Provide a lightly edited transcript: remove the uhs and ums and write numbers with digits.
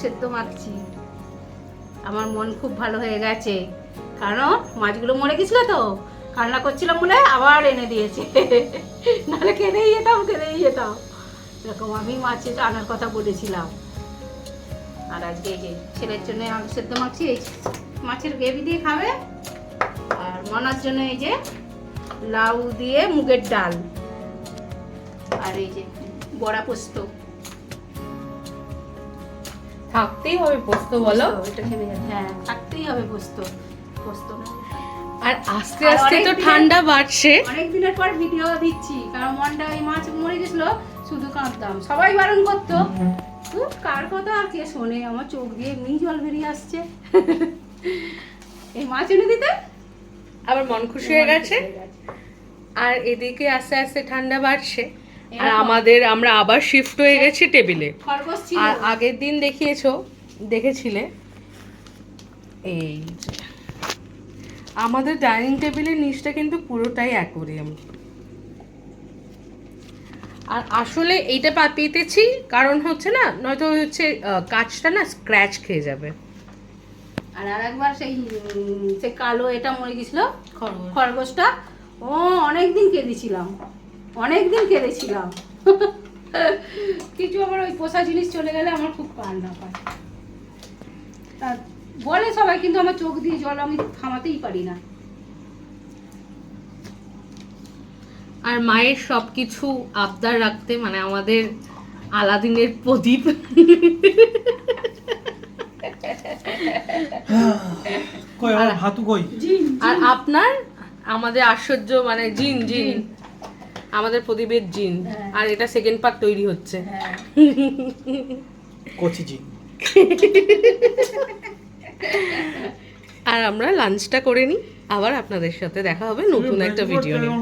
সেদ্ধ মাখছি। আমার মন খুব ভালো হয়ে গেছে, কারণ মাছগুলো মরে গেছিল তো, কান্না করছিলাম বলে আবার এনে দিয়েছে, নাহলে কেঁদেই যেতাম। এরকম আমি মাছের আনার কথা বলেছিলাম। আর আজকে এই যে ছেলের জন্য আলু সেদ্ধ মাখছি, এই মাছের গ্রেভি দিয়ে খাবে। আর মনার জন্য এই যে লাউ দিয়ে মুগের ডাল, আর এই যে বড়া পোস্ত। থাকতেই হবে পোস্ত, বলো? এটা খেলে হ্যাঁ, থাকতেই হবে পোস্ত। পোস্ত না, আর আস্তে আস্তে তো ঠান্ডা বাড়ছে। অনেক দিনের পর ভিডিও দিচ্ছি, কারণ মনটা ওই মাছ মরে গেছিল, শুধু কাঁদতাম, সবাই বারণ করতো। কার কথা আর কে শোনে, আমার চোখ দিয়ে এমনি জল বেরিয়ে আসছে। এই মাছ এনে দিতে আবার মন খুশি হয়ে গেছে। আর এদিকে আস্তে আস্তে ঠান্ডা বাড়ছে, আর আমরা আবার শিফট হয়ে গেছি টেবিলে। খরগোশ ছিল। আর আগের দিন দেখেছিলে এই যে আমাদের ডাইনিং টেবিলের নিচটা কিন্তু পুরোটাই অ্যাকোরিয়াম। আর আসলে এইটা পেতেছি কারণ হচ্ছে না, নয়তো হচ্ছে কাঁচটা না স্ক্র্যাচ খেয়ে যাবে। আর আরেকবার সেই কালো এটা মরে গেছিল খরগোশটা, ও অনেকদিন কেঁদেছিলাম। কিছু আবার ওই পোষা জিনিস চলে গেলে আমার খুব কান্না পায়। তা বলে সবাই, কিন্তু আমার চোখ দিয়ে জল আমি থামাতেই পারি না। আর মায়ের সবকিছু আবদার রাখতে, মানে আমাদের আলাদিনের প্রদীপ। কই আমার ভাতু কই? আর আপনার আমাদের আশ্চর্য, মানে জিন আমাদের প্রদীপের জিন। আর এটা সেকেন্ড পার্ট তৈরি হচ্ছে। কচি জি। আর আমরা লাঞ্চটা করে নিই, আবার আপনাদের সাথে দেখা হবে নতুন একটা ভিডিও নিয়ে।